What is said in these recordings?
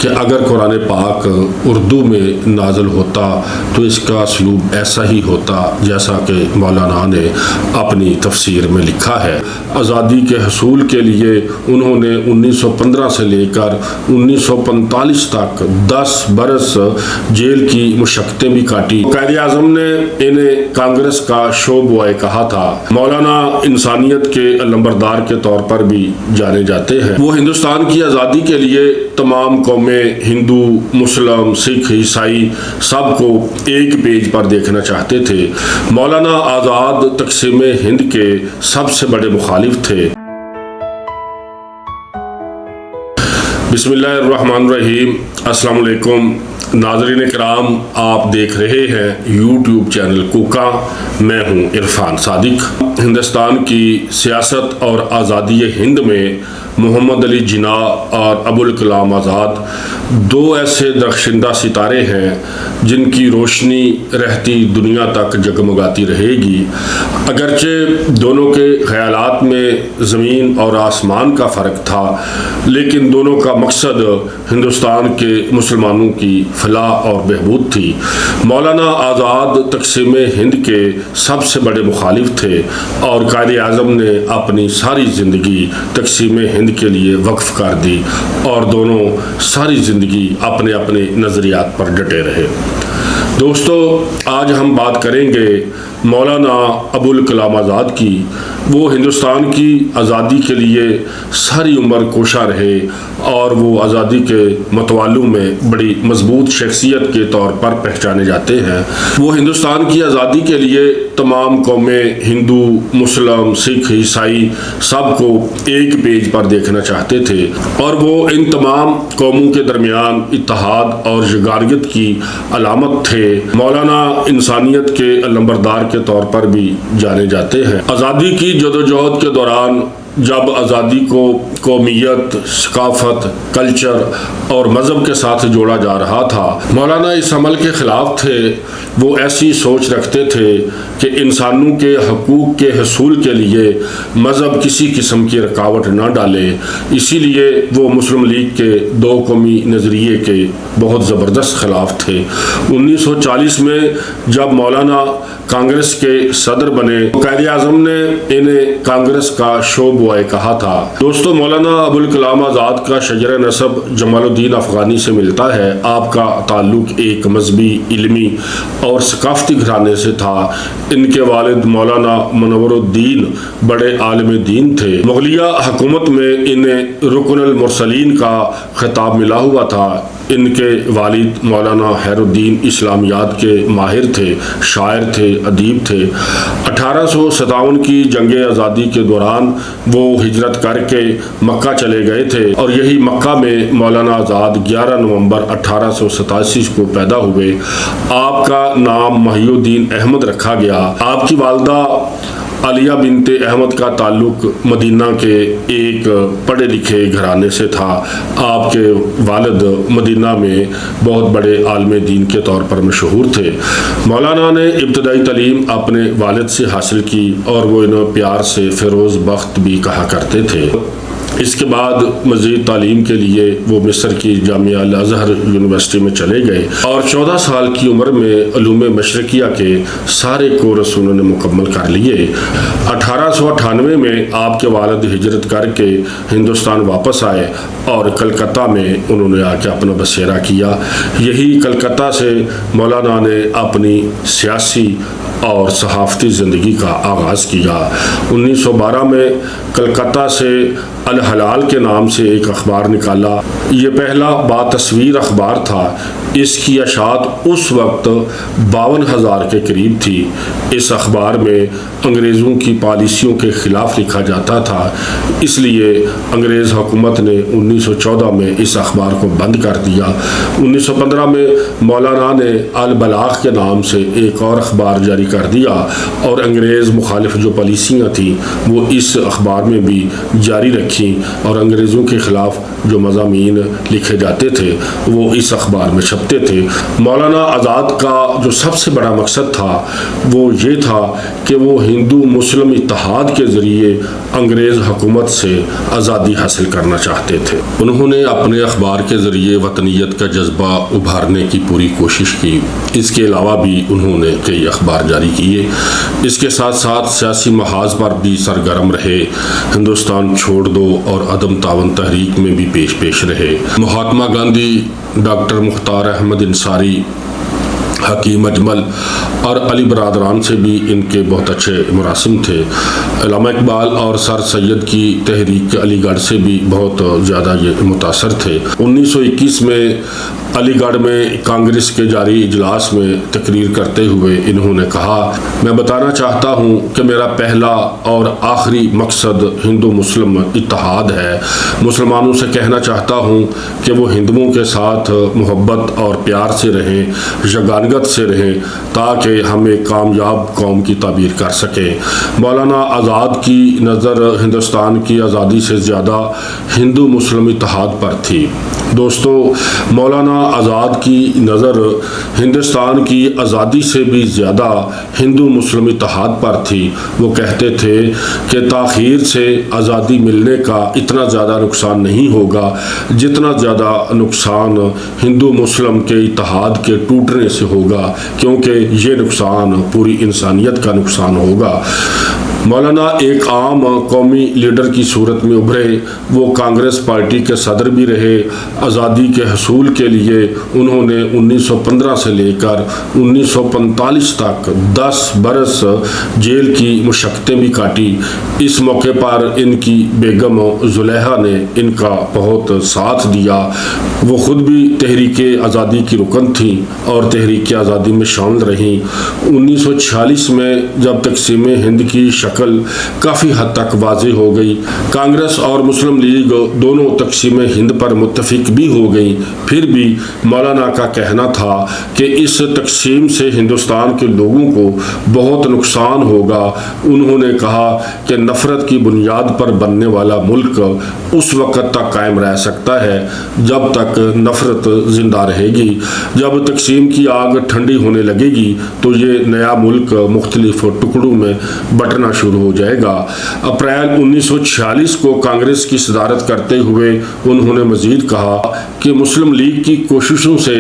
کہ اگر قرآن پاک اردو میں نازل ہوتا تو اس کا اسلوب ایسا ہی ہوتا جیسا کہ مولانا نے اپنی تفسیر میں لکھا ہے۔ آزادی کے حصول کے لیے انہوں نے 1915 سے لے کر 1945 تک 10 برس جیل کی مشقتیں بھی کاٹی۔ قائد اعظم نے انہیں کانگریس کا شو بوائے کہا تھا۔ مولانا انسانیت کے علمبردار کے طور پر بھی جانے جاتے ہیں۔ وہ ہندوستان کی آزادی کے لیے تمام قومیں، ہندو، مسلم، سکھ، عیسائی، سب کو ایک پیج پر دیکھنا چاہتے تھے۔ مولانا آزاد تقسیم ہند کے سب سے بڑے مخالف تھے۔ بسم اللہ الرحمن الرحیم۔ السلام علیکم ناظرین کرام، آپ دیکھ رہے ہیں یوٹیوب چینل کوکا، میں ہوں عرفان صادق۔ ہندوستان کی سیاست اور آزادی ہند میں محمد علی جناح اور ابوالکلام آزاد دو ایسے درخشندہ ستارے ہیں جن کی روشنی رہتی دنیا تک جگمگاتی رہے گی۔ اگرچہ دونوں کے خیالات میں زمین اور آسمان کا فرق تھا، لیکن دونوں کا مقصد ہندوستان کے مسلمانوں کی فلاح اور بہبود تھی۔ مولانا آزاد تقسیم ہند کے سب سے بڑے مخالف تھے اور قائد اعظم نے اپنی ساری زندگی تقسیم ہند کے لیے وقف کر دی، اور دونوں ساری زندگی اپنے اپنے نظریات پر ڈٹے رہے۔ دوستو، آج ہم بات کریں گے مولانا ابوالکلام آزاد کی۔ وہ ہندوستان کی آزادی کے لیے ساری عمر کوشاں رہے اور وہ آزادی کے متوالوں میں بڑی مضبوط شخصیت کے طور پر پہچانے جاتے ہیں۔ وہ ہندوستان کی آزادی کے لیے تمام قومیں، ہندو، مسلم، سکھ، عیسائی، سب کو ایک پیج پر دیکھنا چاہتے تھے، اور وہ ان تمام قوموں کے درمیان اتحاد اور یگانگت کی علامت تھے۔ مولانا انسانیت کے علمبردار کے طور پر بھی جانے جاتے ہیں۔ آزادی کی جدوجہد کے دوران جب آزادی کو قومیت، ثقافت، کلچر اور مذہب کے ساتھ جوڑا جا رہا تھا، مولانا اس عمل کے خلاف تھے۔ وہ ایسی سوچ رکھتے تھے کہ انسانوں کے حقوق کے حصول کے لیے مذہب کسی قسم کی رکاوٹ نہ ڈالے۔ اسی لیے وہ مسلم لیگ کے دو قومی نظریے کے بہت زبردست خلاف تھے۔ 1940 میں جب مولانا کانگریس کے صدر بنے، قائد اعظم نے انہیں کانگریس کا شو بوائے کہا تھا۔ دوستو، مولانا ابوالکلام آزاد کا شجرہ نسب جمال الدین افغانی سے ملتا ہے۔ آپ کا تعلق ایک مذہبی، علمی اور ثقافتی گھرانے سے تھا۔ ان کے والد مولانا منور الدین بڑے عالم دین تھے۔ مغلیہ حکومت میں انہیں رکن المرسلین کا خطاب ملا ہوا تھا۔ ان کے والد مولانا خیر الدین اسلامیات کے ماہر تھے، شاعر تھے، ادیب تھے۔ 1857 کی جنگ آزادی کے دوران وہ ہجرت کر کے مکہ چلے گئے تھے، اور یہی مکہ میں مولانا آزاد 11 نومبر 1887 کو پیدا ہوئے۔ آپ کا نام محی الدین احمد رکھا گیا۔ آپ کی والدہ عالیہ بنت احمد کا تعلق مدینہ کے ایک پڑھے لکھے گھرانے سے تھا۔ آپ کے والد مدینہ میں بہت بڑے عالم دین کے طور پر مشہور تھے۔ مولانا نے ابتدائی تعلیم اپنے والد سے حاصل کی، اور وہ انہیں پیار سے فیروز بخت بھی کہا کرتے تھے۔ اس کے بعد مزید تعلیم کے لیے وہ مصر کی جامعہ الازہر یونیورسٹی میں چلے گئے، اور 14 سال کی عمر میں علوم مشرقیہ کے سارے کورس انہوں نے مکمل کر لیے۔ 1898 میں آپ کے والد ہجرت کر کے ہندوستان واپس آئے، اور کلکتہ میں انہوں نے آ کے اپنا بسیرا کیا۔ یہی کلکتہ سے مولانا نے اپنی سیاسی اور صحافتی زندگی کا آغاز کیا۔ 1912 میں کلکتہ سے الحلال کے نام سے ایک اخبار نکالا۔ یہ پہلا باتصویر اخبار تھا۔ اس کی اشاعت اس وقت 52,000 کے قریب تھی۔ اس اخبار میں انگریزوں کی پالیسیوں کے خلاف لکھا جاتا تھا، اس لیے انگریز حکومت نے 1914 میں اس اخبار کو بند کر دیا۔ 1915 میں مولانا نے البلاغ کے نام سے ایک اور اخبار جاری کر دیا، اور انگریز مخالف جو پالیسیاں تھیں وہ اس اخبار میں بھی جاری رکھی۔ لکھیں اور انگریزوں کے خلاف جو مضامین لکھے جاتے تھے وہ اس اخبار میں چھپتے تھے۔ مولانا آزاد کا جو سب سے بڑا مقصد تھا وہ یہ تھا کہ وہ ہندو مسلم اتحاد کے ذریعے انگریز حکومت سے آزادی حاصل کرنا چاہتے تھے۔ انہوں نے اپنے اخبار کے ذریعے وطنیت کا جذبہ ابھارنے کی پوری کوشش کی۔ اس کے علاوہ بھی انہوں نے کئی اخبار جاری کیے۔ اس کے ساتھ ساتھ سیاسی محاذ پر بھی سرگرم رہے۔ ہندوستان چھوڑ دو اور عدم تعاون تحریک میں بھی پیش رہے۔ مہاتما گاندھی، ڈاکٹر مختار احمد انصاری، حکیم اجمل اور علی برادران سے بھی ان کے بہت اچھے مراسم تھے۔ علامہ اقبال اور سر سید کی تحریک علی گڑھ سے بھی بہت زیادہ یہ متاثر تھے۔ 1921 میں علی گڑھ میں کانگریس کے جاری اجلاس میں تقریر کرتے ہوئے انہوں نے کہا، میں بتانا چاہتا ہوں کہ میرا پہلا اور آخری مقصد ہندو مسلم اتحاد ہے۔ مسلمانوں سے کہنا چاہتا ہوں کہ وہ ہندوؤں کے ساتھ محبت اور پیار سے رہیں، یگانگت سے رہیں، تاکہ ہم ایک کامیاب قوم کی تعبیر کر سکیں۔ مولانا آزاد کی نظر ہندوستان کی آزادی سے زیادہ ہندو مسلم اتحاد پر تھی۔ دوستو، مولانا آزاد کی نظر ہندوستان کی آزادی سے بھی زیادہ ہندو مسلم اتحاد پر تھی۔ وہ کہتے تھے کہ تاخیر سے آزادی ملنے کا اتنا زیادہ نقصان نہیں ہوگا جتنا زیادہ نقصان ہندو مسلم کے اتحاد کے ٹوٹنے سے ہوگا، کیونکہ یہ نقصان پوری انسانیت کا نقصان ہوگا۔ مولانا ایک عام قومی لیڈر کی صورت میں ابھرے۔ وہ کانگریس پارٹی کے صدر بھی رہے۔ آزادی کے حصول کے لیے انہوں نے 1915 سے لے کر 1945 تک 10 برس جیل کی مشقتیں بھی کاٹی۔ اس موقع پر ان کی بیگم زلیخا نے ان کا بہت ساتھ دیا۔ وہ خود بھی تحریک آزادی کی رکن تھیں اور تحریک آزادی میں شامل رہیں۔ 1946 میں جب تقسیم ہند کی شکل کافی حد تک واضح ہو گئی، کانگریس اور مسلم لیگ دونوں تقسیم ہند پر متفق بھی ہو گئی، پھر بھی مولانا کا کہنا تھا کہ اس تقسیم سے ہندوستان کے لوگوں کو بہت نقصان ہوگا۔ انہوں نے کہا کہ نفرت کی بنیاد پر بننے والا ملک اس وقت تک قائم رہ سکتا ہے جب تک نفرت زندہ رہے گی۔ جب تقسیم کی آگ ٹھنڈی ہونے لگے گی تو یہ نیا ملک مختلف ٹکڑوں میں بٹنا شروع ہو جائے گا۔ اپریل 1946 کو کانگریس کی صدارت کرتے ہوئے انہوں نے مزید کہا کہ مسلم لیگ کی کوششوں سے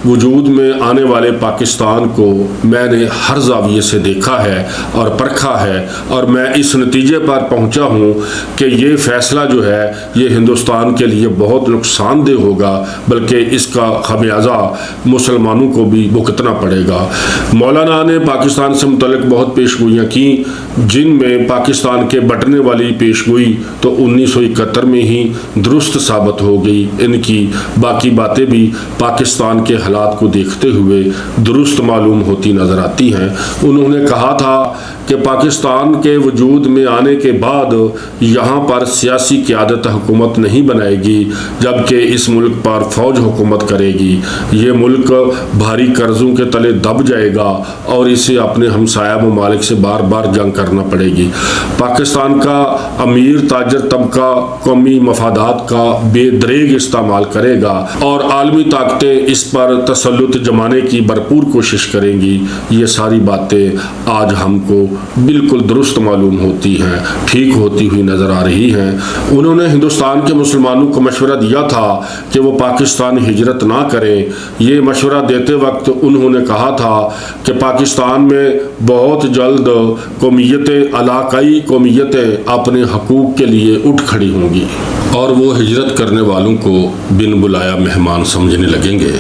وجود میں آنے والے پاکستان کو میں نے ہر زاویے سے دیکھا ہے اور پرکھا ہے، اور میں اس نتیجے پر پہنچا ہوں کہ یہ فیصلہ جو ہے یہ ہندوستان کے لیے بہت نقصان دہ ہوگا، بلکہ اس کا خمیازہ مسلمانوں کو بھی بھگتنا پڑے گا۔ مولانا نے پاکستان سے متعلق بہت پیشگوئیاں کی، جن میں پاکستان کے بٹنے والی پیشگوئی تو 1971 میں ہی درست ثابت ہو گئی۔ ان کی باقی باتیں بھی پاکستان کے حالات کو دیکھتے ہوئے درست معلوم ہوتی نظر آتی ہیں۔ انہوں نے کہا تھا کہ پاکستان کے وجود میں آنے کے بعد یہاں پر سیاسی قیادت حکومت نہیں بنائے گی، جبکہ اس ملک پر فوج حکومت کرے گی۔ یہ ملک بھاری قرضوں کے تلے دب جائے گا اور اسے اپنے ہمسایہ ممالک سے بار بار جنگ کرنا پڑے گی۔ پاکستان کا امیر تاجر طبقہ قومی مفادات کا بے دریغ استعمال کرے گا اور عالمی طاقتیں اس پر تسلط جمانے کی بھرپور کوشش کریں گی۔ یہ ساری باتیں آج ہم کو بالکل درست معلوم ہوتی ہیں، ٹھیک ہوتی ہوئی نظر آ رہی ہیں۔ انہوں نے ہندوستان کے مسلمانوں کو مشورہ دیا تھا کہ وہ پاکستان ہجرت نہ کریں۔ یہ مشورہ دیتے وقت انہوں نے کہا تھا کہ پاکستان میں بہت جلد قومیتیں، علاقائی قومیتیں اپنے حقوق کے لیے اٹھ کھڑی ہوں گی اور وہ ہجرت کرنے والوں کو بن بلایا مہمان سمجھنے لگیں گے۔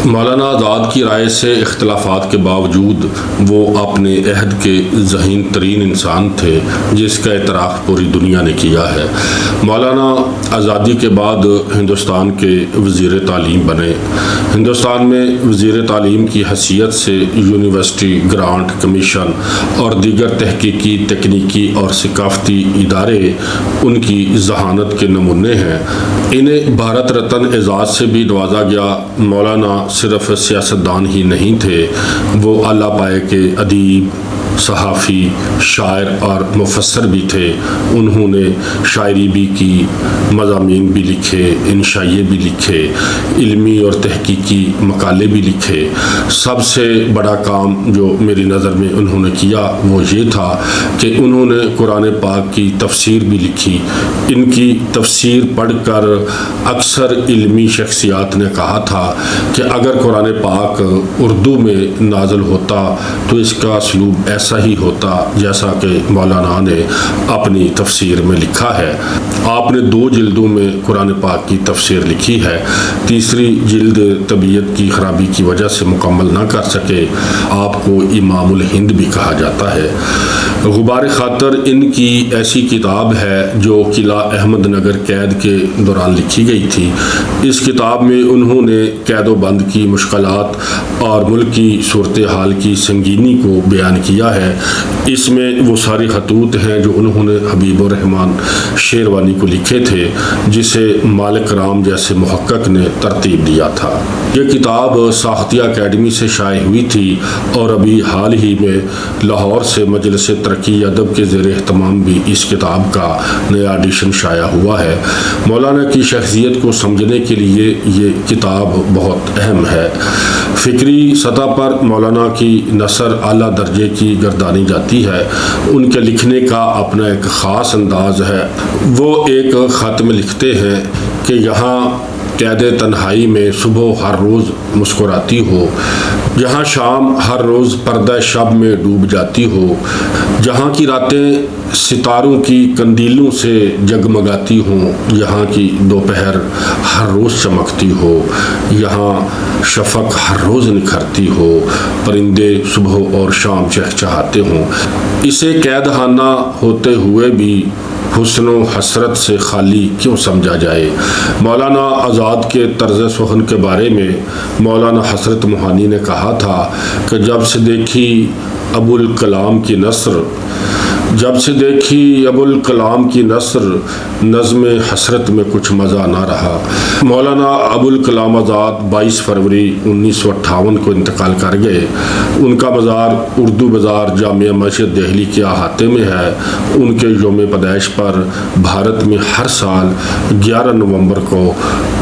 مولانا آزاد کی رائے سے اختلافات کے باوجود وہ اپنے عہد کے ذہین ترین انسان تھے جس کا اعتراف پوری دنیا نے کیا ہے۔ مولانا آزادی کے بعد ہندوستان کے وزیر تعلیم بنے۔ ہندوستان میں وزیر تعلیم کی حیثیت سے یونیورسٹی گرانٹ کمیشن اور دیگر تحقیقی، تکنیکی اور ثقافتی ادارے ان کی ذہانت کے نمونے ہیں۔ انہیں بھارت رتن اعزاز سے بھی نوازا گیا۔ مولانا صرف سیاستدان ہی نہیں تھے، وہ اعلیٰ پائے کے ادیب، صحافی، شاعر اور مفسر بھی تھے۔ انہوں نے شاعری بھی کی، مضامین بھی لکھے، انشائیے بھی لکھے، علمی اور تحقیقی مقالے بھی لکھے۔ سب سے بڑا کام جو میری نظر میں انہوں نے کیا وہ یہ تھا کہ انہوں نے قرآن پاک کی تفسیر بھی لکھی۔ ان کی تفسیر پڑھ کر اکثر علمی شخصیات نے کہا تھا کہ اگر قرآن پاک اردو میں نازل ہوتا تو اس کا اسلوب ایسا ہی ہوتا جیسا کہ مولانا نے اپنی تفسیر میں لکھا ہے۔ آپ نے 2 جلدوں میں قرآن پاک کی تفسیر لکھی ہے، تیسری جلد طبیعت کی خرابی کی وجہ سے مکمل نہ کر سکے۔ آپ کو امام الہند بھی کہا جاتا ہے۔ غبار خاطر ان کی ایسی کتاب ہے جو قلعہ احمد نگر قید کے دوران لکھی گئی تھی۔ اس کتاب میں انہوں نے قید و بند کی مشکلات اور ملک کی صورتحال کی سنگینی کو بیان کیا ہے۔ اس میں وہ سارے خطوط ہیں جو انہوں نے حبیب الرحمن شیروانی کو لکھے تھے، جسے مالک رام جیسے محقق نے ترتیب دیا تھا۔ یہ کتاب ساختیہ اکیڈمی سے شائع ہوئی تھی اور ابھی حال ہی میں لاہور سے مجلس ترقی ادب کے زیر اہتمام بھی اس کتاب کا نیا ایڈیشن شائع ہوا ہے۔ مولانا کی شخصیت کو سمجھنے کے لیے یہ کتاب بہت اہم ہے۔ فکری سطح پر مولانا کی نثر اعلیٰ درجے کی گردانی جاتی ہے۔ ان کے لکھنے کا اپنا ایک خاص انداز ہے۔ وہ ایک خط میں لکھتے ہیں کہ یہاں قید تنہائی میں صبح ہر روز مسکراتی ہو، جہاں شام ہر روز پردہ شب میں ڈوب جاتی ہو، جہاں کی راتیں ستاروں کی کندیلوں سے جگمگاتی ہوں، یہاں کی دوپہر ہر روز چمکتی ہو، یہاں شفق ہر روز نکھرتی ہو، پرندے صبح اور شام چہچہاتے ہوں۔ اسے قید خانہ ہوتے ہوئے بھی حسن و حسرت سے خالی کیوں سمجھا جائے۔ مولانا آزاد کے طرز سخن کے بارے میں مولانا حسرت موہانی نے کہا تھا کہ جب سے دیکھی ابوالکلام کی نثر نظم حسرت میں کچھ مزہ نہ رہا۔ مولانا ابوالکلام آزاد 22 فروری 1958 کو انتقال کر گئے۔ ان کا مزار اردو بازار جامعہ مسجد دہلی کے احاطے میں ہے۔ ان کے یوم پیدائش پر بھارت میں ہر سال 11 نومبر کو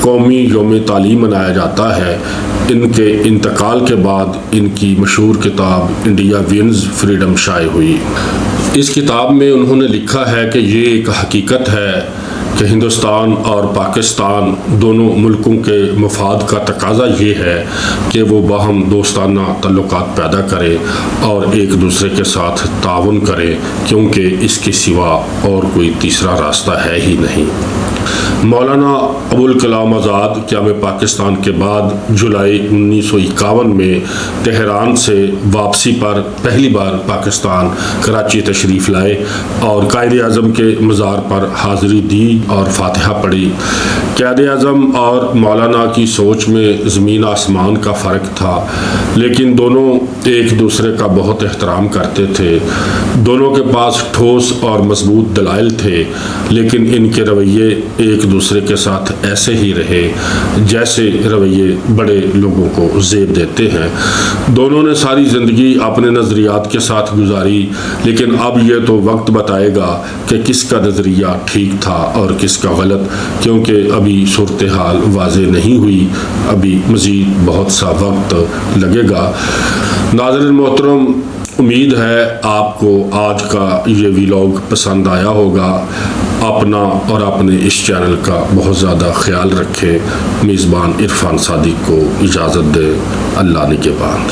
قومی یوم تعلیم منایا جاتا ہے۔ ان کے انتقال کے بعد ان کی مشہور کتاب انڈیا ونز فریڈم شائع ہوئی۔ اس کتاب میں انہوں نے لکھا ہے کہ یہ ایک حقیقت ہے کہ ہندوستان اور پاکستان دونوں ملکوں کے مفاد کا تقاضا یہ ہے کہ وہ باہم دوستانہ تعلقات پیدا کرے اور ایک دوسرے کے ساتھ تعاون کرے، کیونکہ اس کے سوا اور کوئی تیسرا راستہ ہے ہی نہیں۔ مولانا ابوالکلام آزاد قیام پاکستان کے بعد جولائی 1951 میں تہران سے واپسی پر پہلی بار پاکستان کراچی تشریف لائے اور قائد اعظم کے مزار پر حاضری دی اور فاتحہ پڑھی۔ قائد اعظم اور مولانا کی سوچ میں زمین آسمان کا فرق تھا، لیکن دونوں ایک دوسرے کا بہت احترام کرتے تھے۔ دونوں کے پاس ٹھوس اور مضبوط دلائل تھے، لیکن ان کے رویے ایک دوسرے کے ساتھ ایسے ہی رہے جیسے رویے بڑے لوگوں کو زیب دیتے ہیں۔ دونوں نے ساری زندگی اپنے نظریات کے ساتھ گزاری، لیکن اب یہ تو وقت بتائے گا کہ کس کا نظریہ ٹھیک تھا اور کس کا غلط، کیونکہ ابھی صورتحال واضح نہیں ہوئی، ابھی مزید بہت سا وقت لگے گا۔ ناظرین محترم، امید ہے آپ کو آج کا یہ ویلاگ پسند آیا ہوگا۔ اپنا اور اپنے اس چینل کا بہت زیادہ خیال رکھیں۔ میزبان عرفان صادق کو اجازت دے۔ اللہ نگہبان۔